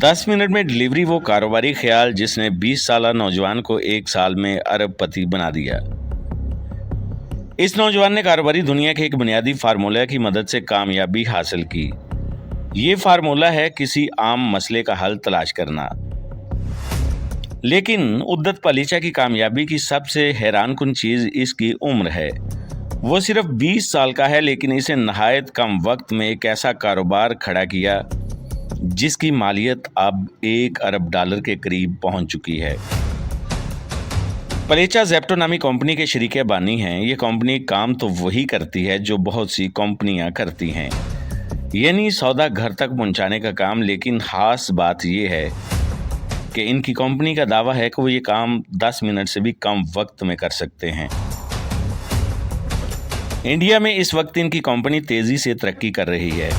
10 minute में delivery वो कारोबारी ख्याल जिसने 20 साला नौजवान को 1 साल में अरबपति बना दिया। इस नौजवान ने कारोबारी दुनिया के एक बुनियादी फार्मूला की मदद से कामयाबी हासिल की। ये फार्मूला है किसी आम मसले का हल तलाश करना। लेकिन उद्दत पलीचा की कामयाबी की सबसे हैरानकुन चीज इसकी उम्र है। वो सिर्फ 20 साल का है, लेकिन इसे नहायत कम वक्त में एक ऐसा कारोबार खड़ा किया जिसकी मालियत अब $1 अरब के करीब पहुंच चुकी है। पलेचा ज़ेप्टो नामी कंपनी के शरीके बानी हैं। ये कंपनी काम तो वही करती है जो बहुत सी कंपनियां करती हैं, यानी सौदा घर तक पहुंचाने का काम। लेकिन खास बात यह है कि इनकी कंपनी का दावा है कि वो ये काम 10 मिनट से भी कम वक्त में कर सकते हैं। इंडिया में इस वक्त इनकी कंपनी तेजी से तरक्की कर रही है।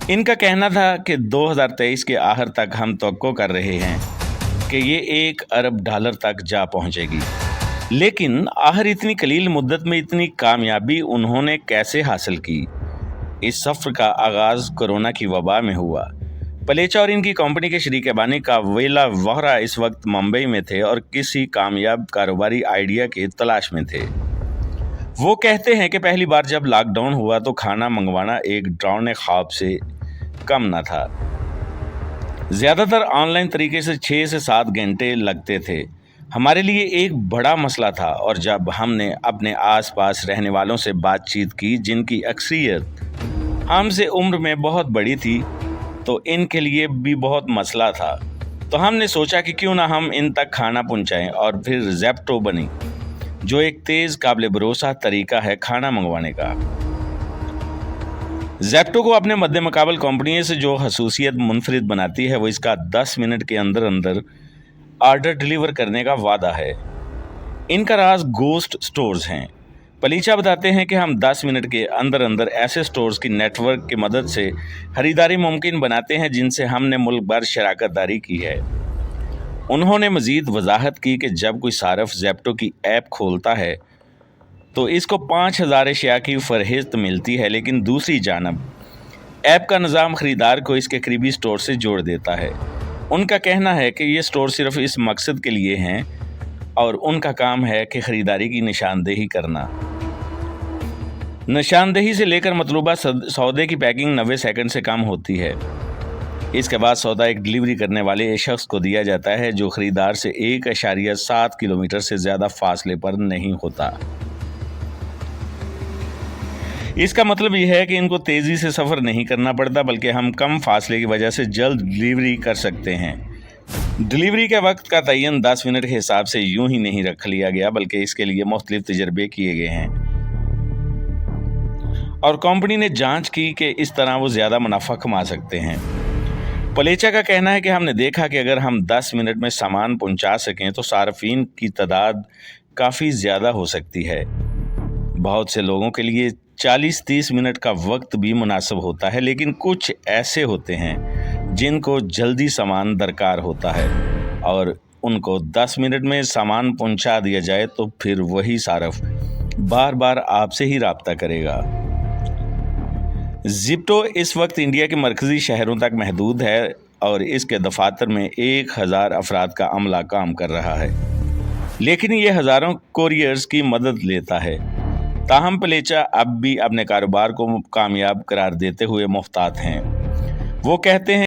इनका कहना था कि 2023 के आखिर तक हम तवक्को कर रहे हैं कि ये $1 अरब तक जा पहुंचेगी। लेकिन आखिर इतनी कलील मुद्दत में इतनी कामयाबी उन्होंने कैसे हासिल की? इस सफ़र का आगाज़ कोरोना की वबा में हुआ। पलेचा और इनकी कंपनी के शरीक बानी कावेला वोहरा इस वक्त मुंबई में थे और किसी कामयाब कारोबारी आइडिया की तलाश में थे। वो कहते हैं कि पहली बार जब लॉकडाउन हुआ तो खाना मंगवाना एक डरावने ख्वाब से कम न था। ज़्यादातर ऑनलाइन तरीके से 6 से 7 घंटे लगते थे। हमारे लिए एक बड़ा मसला था, और जब हमने अपने आसपास रहने वालों से बातचीत की जिनकी अक्सरियत हमसे उम्र में बहुत बड़ी थी, तो इनके लिए भी बहुत मसला था। तो हमने सोचा कि क्यों ना हम इन तक खाना पहुंचाएं, और फिर ज़ेप्टो बनी, जो एक तेज़ काबिल भरोसा तरीका है खाना मंगवाने का। ज़ेप्टो को अपने मद्दे मुकाबल कंपनियों से जो खसूसियत मुनफरिद बनाती है वो इसका 10 मिनट के अंदर अंदर ऑर्डर डिलीवर करने का वादा है। इनका राज गोस्ट स्टोर्स हैं। पलीचा बताते हैं कि हम 10 मिनट के अंदर अंदर ऐसे स्टोर्स की नेटवर्क की मदद से खरीदारी मुमकिन बनाते हैं जिनसे हमने मुल्क भर शराकत दारी की है। उन्होंने मज़ीद वजाहत की कि जब कोई सारफ ज़ेप्टो की ऐप खोलता है तो इसको 5000 अशिया की फहरिस्त मिलती है, लेकिन दूसरी जानब ऐप का निज़ाम ख़रीदार को इसके करीबी स्टोर से जोड़ देता है। उनका कहना है कि ये स्टोर सिर्फ इस मकसद के लिए हैं और उनका काम है कि ख़रीदारी की निशानदेही करना। निशानदेही से लेकर मतलूबा सौदे की पैकिंग 90 सेकंड से कम होती है। इसके बाद सौदा एक डिलीवरी करने वाले शख्स को दिया जाता है जो ख़रीदार से 1.7 किलोमीटर से ज़्यादा फासले पर नहीं होता। इसका मतलब यह है कि इनको तेज़ी से सफ़र नहीं करना पड़ता, बल्कि हम कम फासले की वजह से जल्द डिलीवरी कर सकते हैं। डिलीवरी के वक्त का तयन 10 मिनट के हिसाब से यूं ही नहीं रख लिया गया, बल्कि इसके लिए मुख्तलिफ तजर्बे किए गए हैं और कंपनी ने जांच की कि इस तरह वो ज़्यादा मुनाफा कमा सकते हैं। पलेचा का कहना है कि हमने देखा कि अगर हम 10 मिनट में सामान पहुंचा सकें तो सार्फिन की तादाद काफ़ी ज़्यादा हो सकती है। बहुत से लोगों के लिए 40-30 मिनट का वक्त भी मुनासिब होता है, लेकिन कुछ ऐसे होते हैं जिनको जल्दी सामान दरकार होता है और उनको 10 मिनट में सामान पहुंचा दिया जाए तो फिर वही सारफ बार बार आपसे ही राब्ता करेगा। ज़ेप्टो इस वक्त इंडिया के मरकज़ी शहरों तक महदूद है और इसके दफातर में 1000 अफराद का अमला काम कर रहा है, लेकिन ये हज़ारों कोरियर्स की मदद लेता है। ताहम पलेचा अब भी अपने कारोबार को कामयाब करार देते हुए मुहतात हैं। वो कहते हैं